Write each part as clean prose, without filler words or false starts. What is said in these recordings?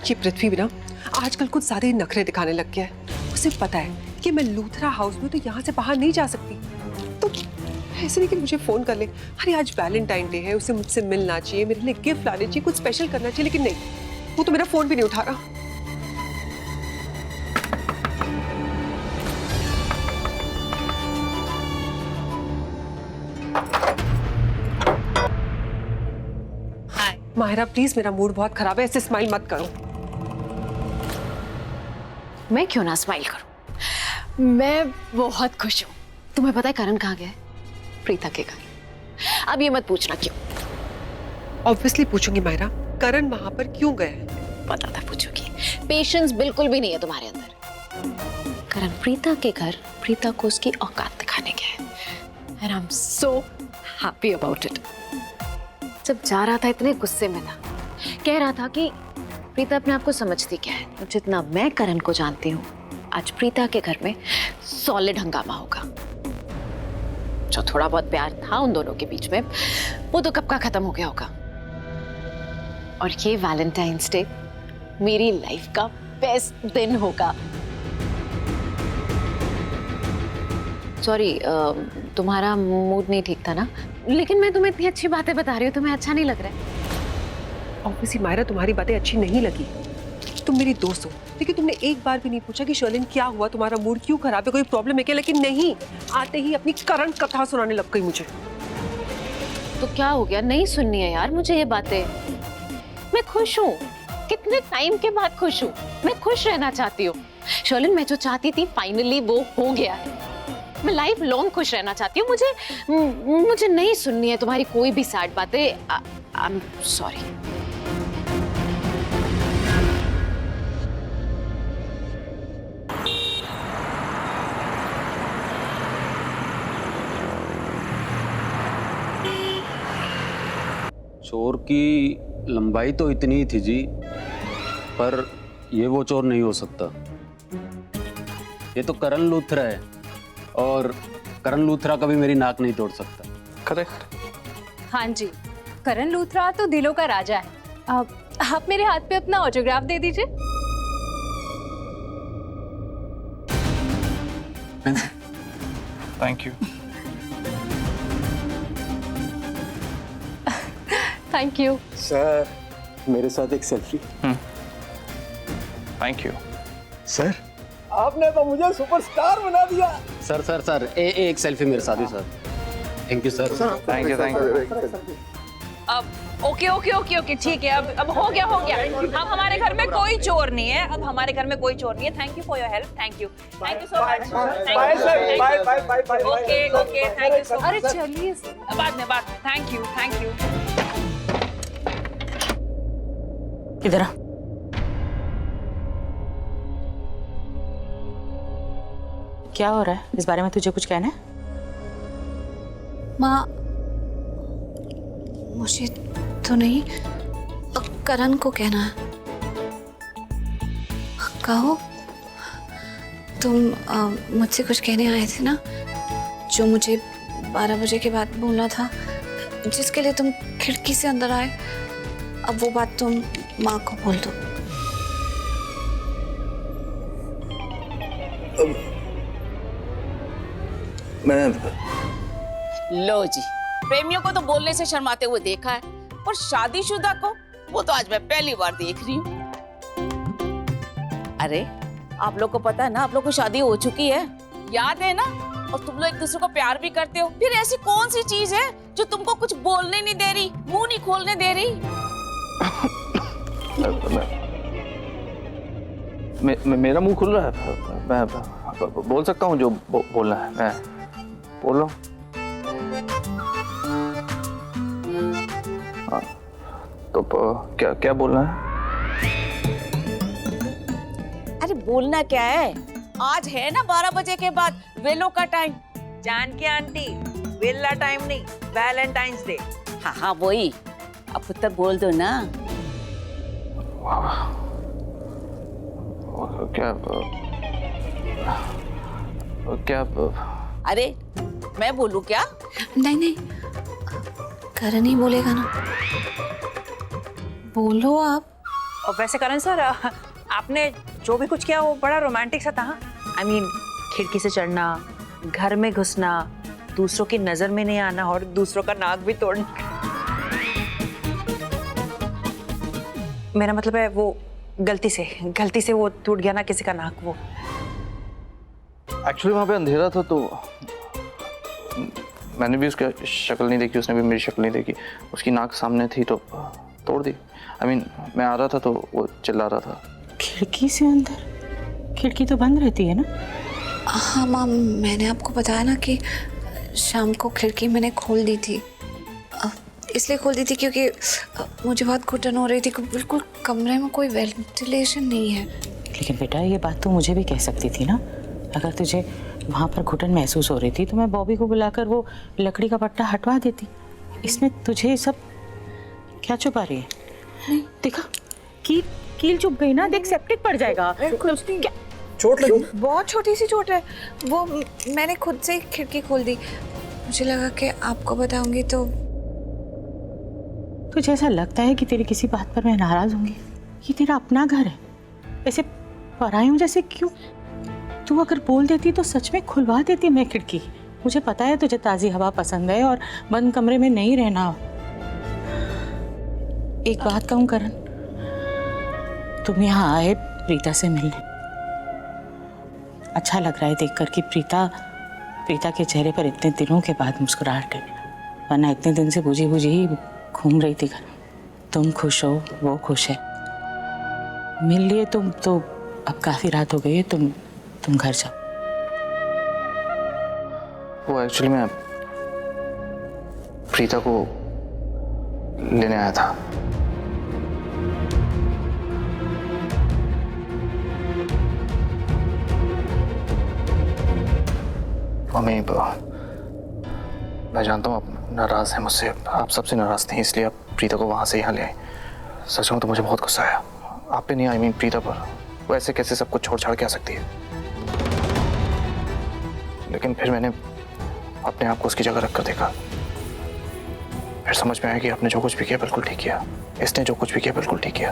ये पृथ्वी भी ना आजकल कुछ ज्यादा ही नखरे दिखाने लग गया है। उसे पता है कि मैं लूथरा हाउस में तो यहाँ से बाहर नहीं जा सकती, तो ऐसे नहीं कि मुझे फोन कर ले, अरे आज वैलेंटाइन डे है, उसे मुझसे मिलना चाहिए, मेरे लिए गिफ्ट लाने चाहिए, कुछ स्पेशल करना चाहिए, लेकिन नहीं, वो तो मेरा फोन भी नहीं उठा रहा। माहिरा प्लीज, मेरा मूड बहुत खराब है, ऐसे स्माइल मत करो। मैं क्यों ना स्माइल करूं, मैं बहुत खुश हूं। तुम्हें पता है करण कहाँ गया है? प्रीता के घर। अब ये मत पूछना क्यों। ऑब्वियसली पूछूंगी माहिरा, करण वहां पर क्यों गया है? पता था पूछोगी। पेशेंस बिल्कुल भी नहीं है तुम्हारे अंदर। करण प्रीता के घर प्रीता को उसकी औकात दिखाने गया है। And I am so happy about it. जब जा रहा था इतने गुस्से में था, कह रहा था कि प्रीता अपने आप को समझती क्या है। तो जितना मैं करण को जानती हूँ, आज प्रीता के घर में सॉलिड हंगामा होगा। जो थोड़ा बहुत प्यार था उन दोनों के बीच में, वो तो कब का खत्म हो गया होगा। और ये वैलेंटाइंस डे मेरी लाइफ का बेस्ट दिन होगा। सॉरी, तुम्हारा मूड नहीं ठीक था ना, लेकिन मैं तुम्हें इतनी अच्छी बातें बता रही हूँ, तुम्हें अच्छा नहीं लग रहा है? ऑब्वियसली माहिरा, तुम्हारी बातें अच्छी नहीं लगी। तुम मेरी दोस्त हो, लेकिन तुमने एक बार भी नहीं पूछा कि शर्लिन क्या हुआ, तुम्हारा मूड क्यों खराब है, कोई प्रॉब्लम है क्या? लेकिन नहीं, आते ही अपनी करण कथा सुनाने लग गई मुझे। तो क्या हो गया? नहीं सुननी है यार मुझे ये बातें। मैं खुश हूँ, कितने टाइम के बाद खुश हूँ। मैं खुश रहना चाहती हूँ शर्लिन। मैं जो चाहती थी फाइनली वो हो गया है। मैं लाइफ लॉन्ग खुश रहना चाहती हूँ। मुझे नहीं सुननी है तुम्हारी कोई भी सैड बातें। I am sorry. चोर की लंबाई तो इतनी ही थी जी, पर ये वो चोर नहीं हो सकता। ये तो करण लूथरा है, और करण लूथरा कभी मेरी नाक नहीं तोड़ सकता। करेक्ट। हाँ जी, करण लूथरा तो दिलों का राजा है। आप मेरे हाथ पे अपना ऑटोग्राफ दे दीजिए। Thank you. Thank you. Sir, मेरे साथ एक सेल्फी। Thank you. सर, आपने तो मुझे सुपरस्टार बना दिया। सर सर सर, एक सेल्फी मेरे साथ ही sir. Thank you sir. Thank you thank you. अब ओके ओके ओके ओके ठीक है, अब हो गया हो गया। हम हमारे घर में कोई चोर नहीं है, अब हमारे घर में कोई चोर नहीं है। Thank you for your help. Thank you so much. Bye sir, bye bye bye bye. Okay okay, thank you so अरे मच। चलिए, बाद में बात। Thank you thank you. इधर आ। क्या हो रहा है? इस बारे में तुझे कुछ कहना है? माँ, मुझे तो नहीं, करण को कहना है। कहो, तुम मुझसे कुछ कहने आए थे ना, जो मुझे 12 बजे के बाद बोलना था, जिसके लिए तुम खिड़की से अंदर आए। अब वो बात तुम माँ को बोल दो। मैं लो जी, प्रेमियों को तो बोलने से शर्माते हुए देखा है, और शादीशुदा को वो तो आज मैं पहली बार देख रही हूँ। अरे आप लोग को पता है ना, आप लोग को शादी हो चुकी है, याद है ना? और तुम लोग एक दूसरे को प्यार भी करते हो। फिर ऐसी कौन सी चीज है जो तुमको कुछ बोलने नहीं दे रही, मुंह नहीं खोलने दे रही? मेरा मुंह खुल रहा है, मैं बोल सकता हूँ जो बोलना है। मैं बोल रहा हूँ। तो क्या क्या बोलना है? अरे बोलना क्या है, आज है ना 12 बजे के बाद वेलो का टाइम। जान के आंटी, वेला टाइम नहीं, वैलेंटाइंस डे। हाँ हाँ वही, अब पुत्र बोल दो ना। क्या क्या? अरे मैं बोलूं क्या? नहीं नहीं, करण ही बोलेगा ना। बोलो आप। और वैसे करण सर, आपने जो भी कुछ किया वो बड़ा रोमांटिक सा था। आई मीन खिड़की से चढ़ना, घर में घुसना, दूसरों की नजर में नहीं आना और दूसरों का नाक भी तोड़ना। मेरा मतलब है वो गलती से वो टूट गया ना किसी का नाक। वो एक्चुअली वहाँ पे अंधेरा था तो मैंने भी उसका शक्ल नहीं देखी, उसने भी मेरी शक्ल नहीं देखी। उसकी नाक सामने थी तो तोड़ दी। आई मीन मैं आ रहा था तो वो चिल्ला रहा था। खिड़की से अंदर? खिड़की तो बंद रहती है ना? हाँ माम, मैंने आपको बताया ना कि शाम को खिड़की मैंने खोल दी थी। इसलिए खोल दी थी क्योंकि मुझे बहुत घुटन हो रही थी। बिल्कुल कमरे में कोई वेंटिलेशन नहीं है। लेकिन बेटा ये बात तो मुझे भी कह सकती थी ना। अगर तुझे वहाँ पर घुटन महसूस हो रही थी तो मैं बॉबी को बुलाकर वो लकड़ी का पट्टा हटवा देती। इसमें तुझे सब क्या छुपा रही है? नहीं देखा, कील चुभ गई ना, देख सेप्टिक पड़ जाएगा। क्या चोट लगी? बहुत छोटी सी चोट है वो, मैंने खुद से ही खिड़की खोल दी। मुझे लगा कि आपको बताऊंगी तो। तुझे ऐसा लगता है कि तेरी किसी बात पर मैं नाराज होंगी? ये तेरा अपना घर है, ऐसे परायों जैसे क्यों? तू अगर बोल देती तो सच में खुलवा देती मैं खिड़की। मुझे पता है तुझे ताज़ी हवा पसंद है और बंद कमरे में नहीं रहना। एक बात कहूँ करण, तुम यहाँ आए प्रीता से मिलने। अच्छा लग रहा है देखकर कि प्रीता के चेहरे पर इतने दिनों के बाद मुस्कुराहट है, वरना इतने दिन से बुझी बुझी ही घूम रही थी घर। तुम खुश हो, वो खुश है, मिल लिए तुम तो। अब काफी रात हो गई है, तुम घर जाओ। वो एक्चुअली मैं प्रीता को लेने आया था। मम्मी, मैं जानता हूँ आप नाराज हैं मुझसे, आप सबसे नाराज थे, इसलिए आप प्रीता को वहां से यहाँ ले आए। सच कहूँ तो मुझे बहुत गुस्सा आया आप पे नहीं, आई मीन प्रीता पर। वो ऐसे कैसे सब कुछ छोड़ छाड़ के आ सकती है? लेकिन फिर मैंने अपने आप को उसकी जगह रखकर देखा, फिर समझ में आया कि आपने जो कुछ भी किया बिल्कुल ठीक किया, इसने जो कुछ भी किया बिल्कुल ठीक किया।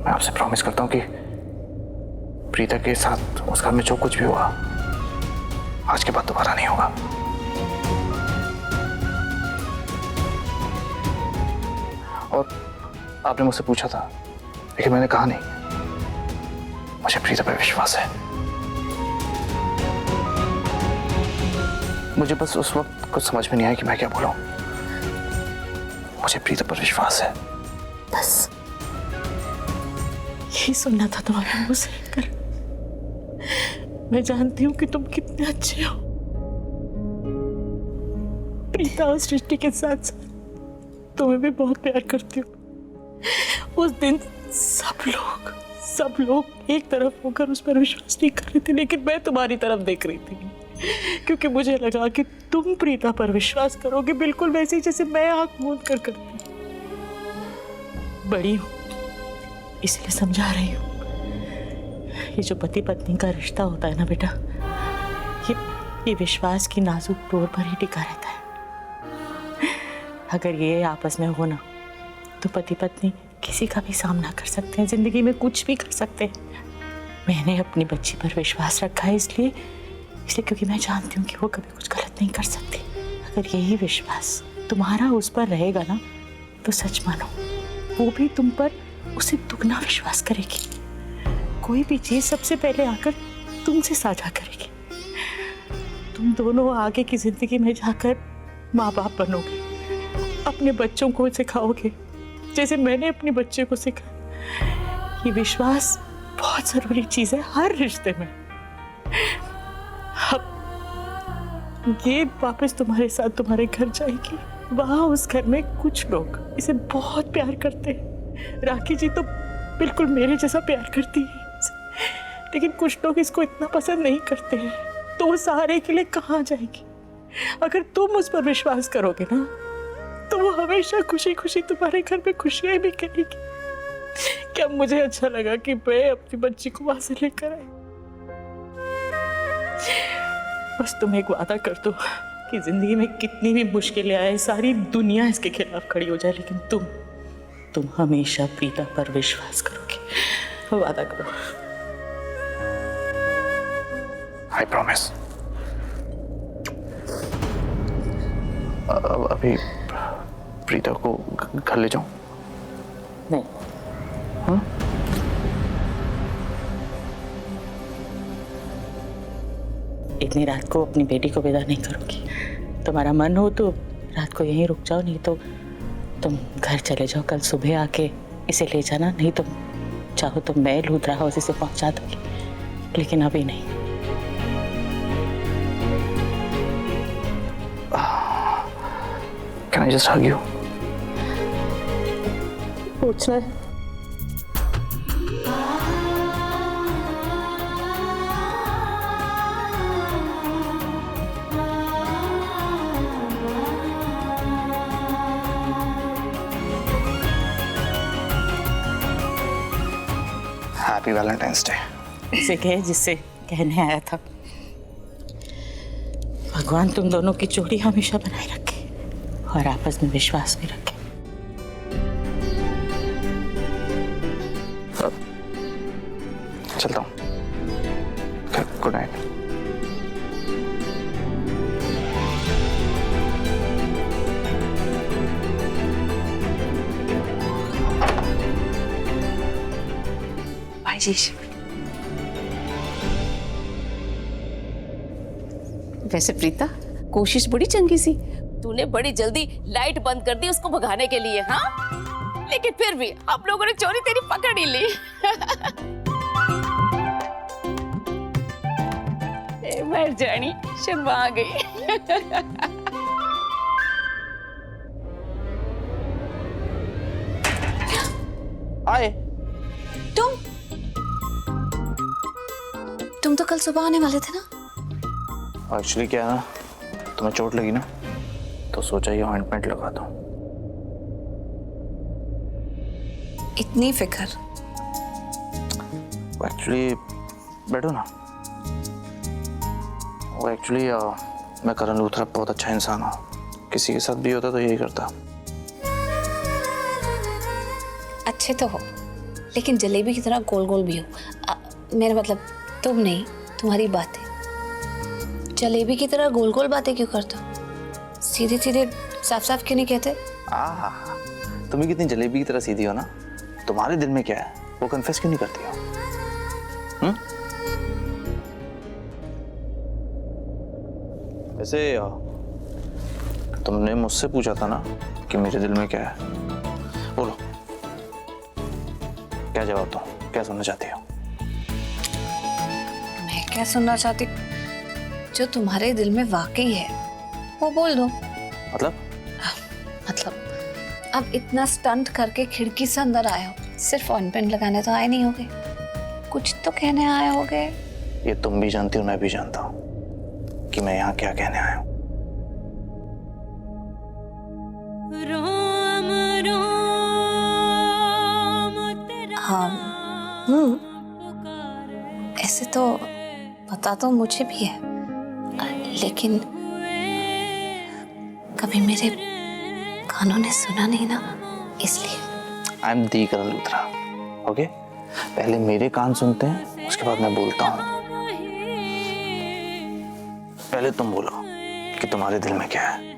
मैं आपसे प्रॉमिस करता हूँ कि प्रीता के साथ उस घर में जो कुछ भी हुआ आज के बाद दोबारा नहीं होगा। और आपने मुझसे पूछा था, लेकिन मैंने कहा नहीं। मुझे प्रीता पर विश्वास है। मुझे बस उस वक्त कुछ समझ में नहीं आया कि मैं क्या बोलूं। मुझे प्रीता पर विश्वास है, बस। यही सुनना था तुम्हारे मुंह से कर। मैं जानती हूँ कि तुम कितने अच्छे हो। प्रीता और सृष्टि के साथ साथ तुम्हें भी बहुत प्यार करती हूँ। उस दिन सब लोग एक तरफ होकर उस पर विश्वास नहीं कर रहे थे, लेकिन मैं तुम्हारी तरफ देख रही थी, क्योंकि मुझे लगा कि तुम प्रीता पर विश्वास करोगे बिल्कुल वैसे ही जैसे मैं आंख मूंद कर करती हूँ। बड़ी हूँ इसलिए समझा रही हूँ। ये जो पति पत्नी का रिश्ता होता है ना बेटा, ये विश्वास की नाजुक डोर पर ही टिका रहता है। अगर ये आपस में हो ना तो पति पत्नी किसी का भी सामना कर सकते हैं, जिंदगी में कुछ भी कर सकते हैं। मैंने अपनी बच्ची पर विश्वास रखा है इसलिए क्योंकि मैं जानती हूँ कि वो कभी कुछ गलत नहीं कर सकती। अगर यही विश्वास तुम्हारा उस पर रहेगा ना तो सच मानो वो भी तुम पर उसे दुगना विश्वास करेगी। कोई भी चीज सबसे पहले आकर तुमसे साझा करेगी। तुम दोनों आगे की जिंदगी में जाकर माँ बाप बनोगे, अपने बच्चों को सिखाओगे जैसे मैंने अपने बच्चे को सिखाया। ये विश्वास बहुत जरूरी चीज है हर रिश्ते में। अब ये वापस तुम्हारे साथ तुम्हारे घर जाएगी। वहां उस घर में कुछ लोग इसे बहुत प्यार करते हैं। राखी जी तो बिल्कुल मेरे जैसा प्यार करती है, लेकिन कुछ लोग इसको इतना पसंद नहीं करते हैं। तो वो सहारे के लिए कहाँ जाएगी? अगर तुम उस पर विश्वास करोगे ना तो वो हमेशा खुशी खुशी तुम्हारे घर में खुशियां भी करेगी। क्या मुझे अच्छा लगा कि मैं अपनी बच्ची को वहां से लेकर आई। बस तुम एक वादा कर दो कि जिंदगी में कितनी भी मुश्किलें आए, सारी दुनिया इसके खिलाफ खड़ी हो जाए, लेकिन तुम हमेशा प्रीता पर विश्वास करोगे। वादा करो। I promise. अभी प्रीता को घर ले जाऊं? नहीं। हाँ? इतनी रात को अपनी बेटी को विदा नहीं करूंगी। तुम्हारा मन हो तो रात को यहीं रुक जाओ, नहीं तो तुम घर चले जाओ। कल सुबह आके इसे ले जाना, नहीं तो चाहो तो मैं लूथरा हाउस इसे पहुंचा दूंगी, लेकिन अभी नहीं। Can I just hug you? पूछना है? Happy Valentine's Day. उसे कहे जिससे कहने आया था। भगवान तुम दोनों की जोड़ी हमेशा बनाए रखे और आपस में विश्वास भी रखे। चलता हूँ। Good night. बाय जीश। वैसे प्रीता, कोशिश बड़ी चंगी सी। तूने बड़ी जल्दी लाइट बंद कर दी उसको भगाने के लिए, हाँ? लेकिन फिर भी हम लोगों ने चोरी तेरी पकड़ ही ली। मर जानी, शर्मा गई। आए। तुम तो कल सुबह आने वाले थे ना? एक्चुअली क्या है ना, तुम्हें चोट लगी ना, तो सोचा ये ऑइंटमेंट लगा दूं। इतनी फिक्र? एक्चुअली बैठो ना। वो एक्चुअली मैं करण लूथरा बहुत अच्छा इंसान हूँ। किसी के साथ भी होता तो यही करता। अच्छे तो हो, लेकिन जलेबी की तरह गोल गोल भी हो। मेरा मतलब तुम नहीं, तुम्हारी बातें। जलेबी की तरह गोल गोल बातें क्यों करते हो? सीधे सीधे साफ साफ क्यों नहीं कहते? तुम्हें कितनी जलेबी की तरह सीधी हो ना, तुम्हारे दिल में क्या है वो कन्फेस क्यों नहीं करती हो? वैसे तुमने मुझसे पूछा था ना कि मेरे दिल में क्या है। बोलो, क्या जवाब दूं? क्या सुनना चाहती हो? मैं क्या सुनना चाहती? जो तुम्हारे दिल में वाकई है वो बोल दो। मतलब अब इतना स्टंट करके खिड़की से अंदर आए हो, सिर्फ ऑइंटमेंट लगाने तो आए नहीं होगे, कुछ तो कहने आए होगे। ये तुम भी जानती हो, मैं भी जानता हूँ कि मैं यहाँ क्या कहने आया हूँ। हाँ, ऐसे तो पता तो मुझे भी है, लेकिन कभी मेरे कानों ने सुना नहीं ना, इसलिए। I am the Karan Luthra, okay? पहले मेरे कान सुनते हैं, उसके बाद मैं बोलता हूँ। पहले तुम बोलो कि तुम्हारे दिल में क्या है।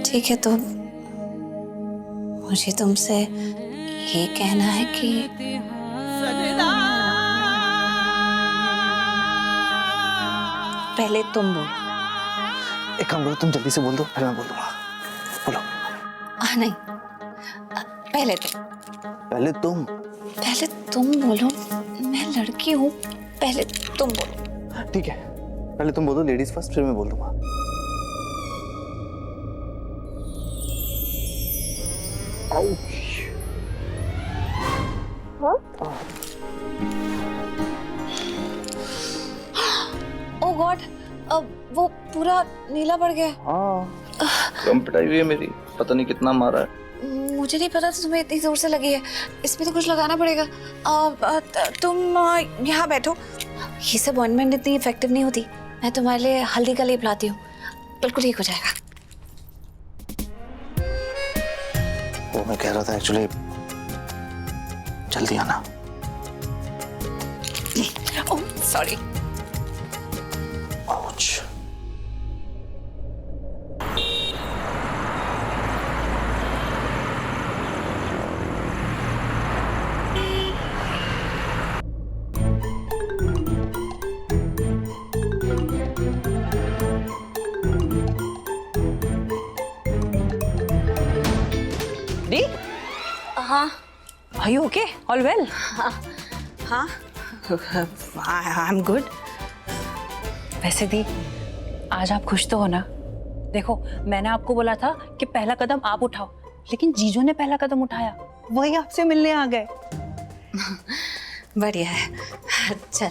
ठीक है, तो मुझे तुमसे ये कहना है कि पहले तुम बोलो। एक काम करो, तुम जल्दी से बोल दो, फिर मैं बोल दूंगा। बोलो। नहीं, पहले तुम। पहले तुम। पहले तुम बोलो, मैं लड़की हूँ, पहले तुम बोलो। ठीक है, पहले तुम बोलो, लेडीज फर्स्ट, फिर मैं बोल दूंगा। ओह गॉड, अब वो पूरा नीला पड़ गया। कम पिटाई हुई है मेरी, पता नहीं कितना मारा है। मुझे नहीं पता था तुम्हें इतनी जोर से लगी है, इसमें तो कुछ लगाना पड़ेगा। तुम यहाँ बैठो, ये सब ऑइंटमेंट इतनी इफेक्टिव नहीं होती। मैं तुम्हारे लिए हल्दी का लेप लाती हूँ, बिल्कुल ठीक हो जाएगा। वो मैं कह रहा था एक्चुअली जल्दी आना। Oh sorry. आउच। दी, हाँ are you okay? All well? हाँ आई एम गुड। वैसे दी, आज आप खुश तो हो ना? देखो, मैंने आपको बोला था कि पहला कदम आप उठाओ, लेकिन जीजू ने पहला कदम उठाया, वही आपसे मिलने आ गए। बढ़िया है, चल।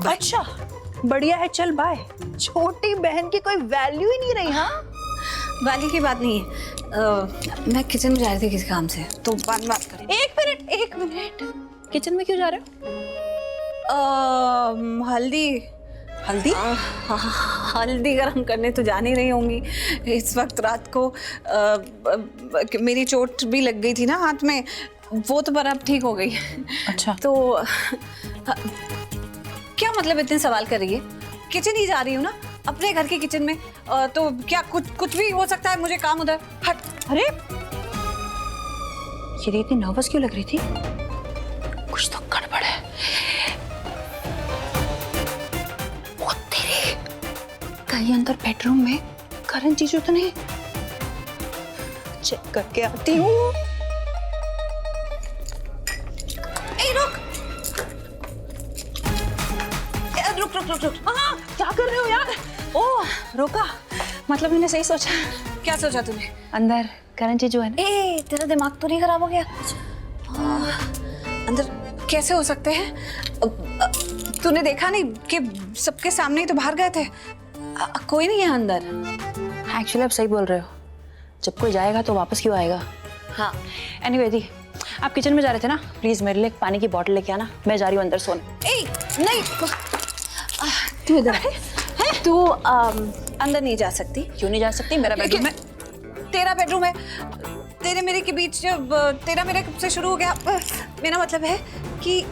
अच्छा, बढ़िया है, चल बाय। छोटी बहन की कोई वैल्यू ही नहीं रही। हाँ, वाली की बात नहीं है। मैं किचन में जा रही थी किसी काम से, तो बाद में बात करें। एक मिनट, किचन में क्यों जा रहे हो? हल्दी हल्दी गरम करने तो जा नहीं रही होंगी। इस वक्त रात को मेरी चोट भी लग गई थी ना हाथ में, वो तो पर अब ठीक हो गई। अच्छा, तो क्या मतलब इतने सवाल कर रही है? किचन ही जा रही हूँ ना, अपने घर के किचन में। तो क्या कुछ भी हो सकता है, मुझे काम उधर। हट। अरे ये इतनी नर्वस क्यों लग रही थी? कुछ तो गड़बड़ है। वो तेरे, कहीं अंदर बेडरूम में करण जीजू तो नहीं? चेक करके आती हूँ। रुक। हाँ, क्या कर रहे हो यार? ओह, रोका। मतलब मैंने सही सोचा। क्या सोचा तूने? अंदर करण जीजू है ना? तेरा दिमाग तो नहीं खराब हो गया? अंदर कैसे हो सकते हैं? तूने देखा नहीं कि सबके सामने ही तो बाहर गए थे? कोई नहीं है अंदर। एक्चुअली आप सही बोल रहे हो, जब कोई जाएगा तो वापस क्यों आएगा? हाँ, एनीवे दी, आप किचन में जा रहे थे ना, प्लीज मेरे लिए एक पानी की बोतल लेके आना, मैं जा रही हूँ अंदर सोने। नहीं, तू इधर है। तू अंदर नहीं जा सकती। क्यों नहीं जा सकती? मेरा बेडरूम है। तेरा बेडरूम है। तेरे मेरे के बीच जब तेरा मेरा कब से शुरू हो गया? मेरा मतलब है कि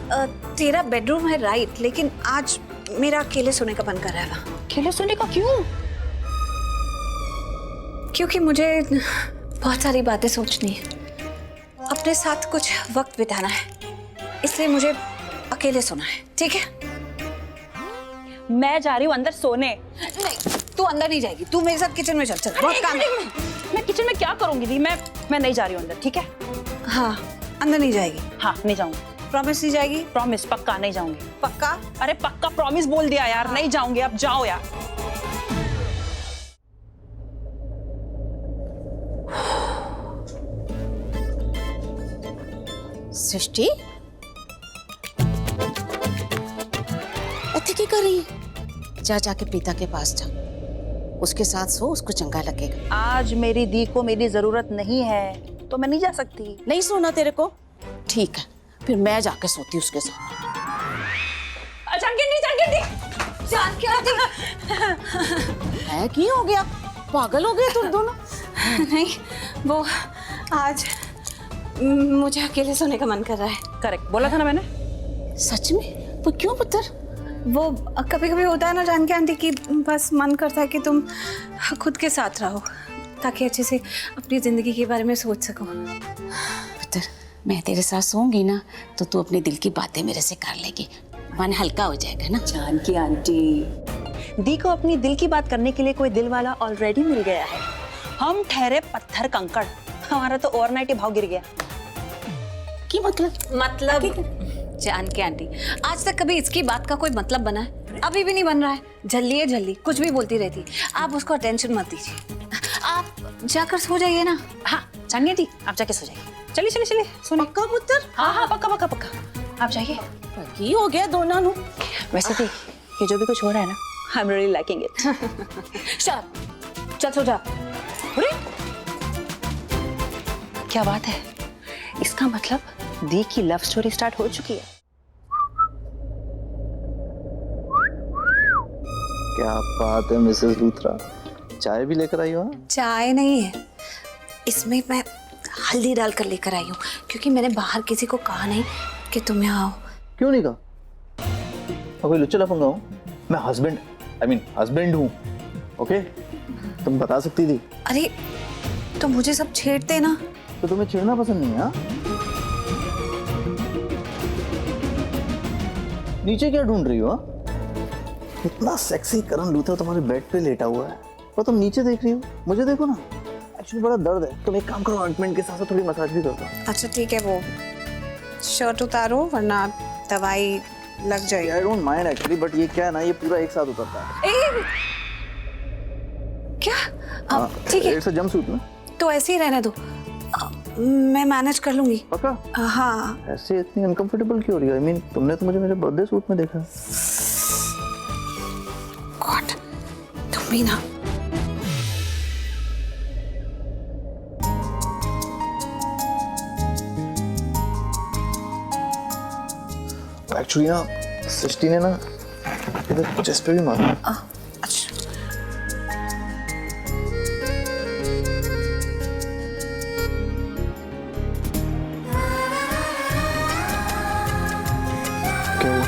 तेरा बेडरूम है राइट, लेकिन आज मेरा अकेले सोने का मन कर रहा है। अकेले सोने का क्यों? क्योंकि मुझे बहुत सारी बातें सोचनी है, अपने साथ कुछ वक्त बिताना है, इसलिए मुझे अकेले सोना है। ठीक है? मैं जा रही हूँ अंदर सोने। नहीं, तू अंदर नहीं जाएगी। तू मेरे साथ किचन में चल। बहुत काम है। मैं किचन में क्या करूंगी दी? मैं नहीं जा रही हूँ अंदर, ठीक है? हाँ, अंदर नहीं जाएगी। हाँ, नहीं जाऊंगी। प्रॉमिस नहीं जाएगी? प्रॉमिस, पक्का नहीं जाऊंगी। पक्का? अरे पक्का प्रॉमिस बोल दिया यार। नहीं जाऊंगी, अब जाओ यार। सृष्टि, ऐसे क्या कर रही है? जाके प्रीता के पास जा, उसके साथ सो, उसको चंगा लगेगा। आज मेरी दी को मेरी जरूरत नहीं है, तो मैं नहीं जा सकती। नहीं सोना तेरे को? ठीक है, फिर मैं जाके सोती हूँ उसके साथ। है की हो गया? पागल हो गए तुम दोनों? नहीं, वो आज मुझे अकेले सोने का मन कर रहा है। करेक्ट बोला था ना मैंने। सच में? तो क्यों पुत्र? वो कभी कभी होता है ना जानकी आंटी कि बस मन करता है कि तुम खुद के साथ रहो, ताकि अच्छे से अपनी जिंदगी के बारे में सोच सको। पुत्र, मैं तेरे साथ सोऊंगी ना, तो तू अपने दिल की बातें मेरे से कर लेगी, मन हल्का हो जाएगा ना। जानकी आंटी, दी को अपनी दिल की बात करने के लिए कोई दिल वाला ऑलरेडी मिल गया है। हम ठहरे पत्थर कंकड़, हमारा तो ओवरनाइट ही भाव गिर गया। की मतलब जानकी आंटी, आज तक कभी इसकी बात का कोई मतलब बना है? अभी भी नहीं बन रहा है। झल्ली है झल्ली, कुछ भी बोलती रहती। आप उसको टेंशन मत दीजिए, आप जाकर सो जाइए ना। हाँ जानकी आंटी, आप जाके सो जाइए। चलिए सोने। पक्का पुत्र? हाँ पक्का। आप जाइए। की हो गया दोनों नु? वैसे भी ये जो भी कुछ हो रहा है ना, I am really liking it. चल सो जा। अरे क्या बात है, इसका मतलब दी की लव स्टोरी स्टार्ट हो चुकी है। क्या बात है मिसेस लूथरा, चाय भी लेकर आई हो? हाँ? चाय नहीं है, इसमें मैं हल्दी डालकर लेकर आई हूँ क्योंकि मैंने बाहर किसी को कहा नहीं कि तुम यहाँ आओ। क्यों नहीं कहा? कोई लुच्चा लफंगा हूँ मैं? हस्बैंड हूँ। ओके, तुम बता सकती थी। अरे तो मुझे सब छेड़ते ना। तो तुम्हें छेड़ना पसंद नहीं है? हाँ? नीचे क्या ढूंढ रही हो? हाँ? इतना सेक्सी करण लूथरा तुम्हारे बेड पे लेटा हुआ है और तुम नीचे देख रही हो। मुझे देखो ना, एक्चुअली बड़ा दर्द है। तुम एक काम करो, ऑइंटमेंट के साथ साथ थोड़ी मसाज भी कर दो। अच्छा ठीक है, वो शर्ट उतारो वरना दवाई लग जाएगी। I don't mind actually, but ये क्या है ना, ये पूरा एक साथ उतरता है। क्या? ठीक है, इट्स अ जंपसूट ना, तो ऐसे ही रहने दो, मैं मैनेज कर लूंगी। पक्का? हाँ। ऐसे इतनी अनकंफर्टेबल क्यों हो रही है? आई मीन तुमने तो मुझे मेरे बर्थडे सूट में देखा। गॉड, तुम भी ना। एक्चुअली ना सृष्टि ने ना इधर चेस्ट पे भी मारा। अच्छा क्या हुआ?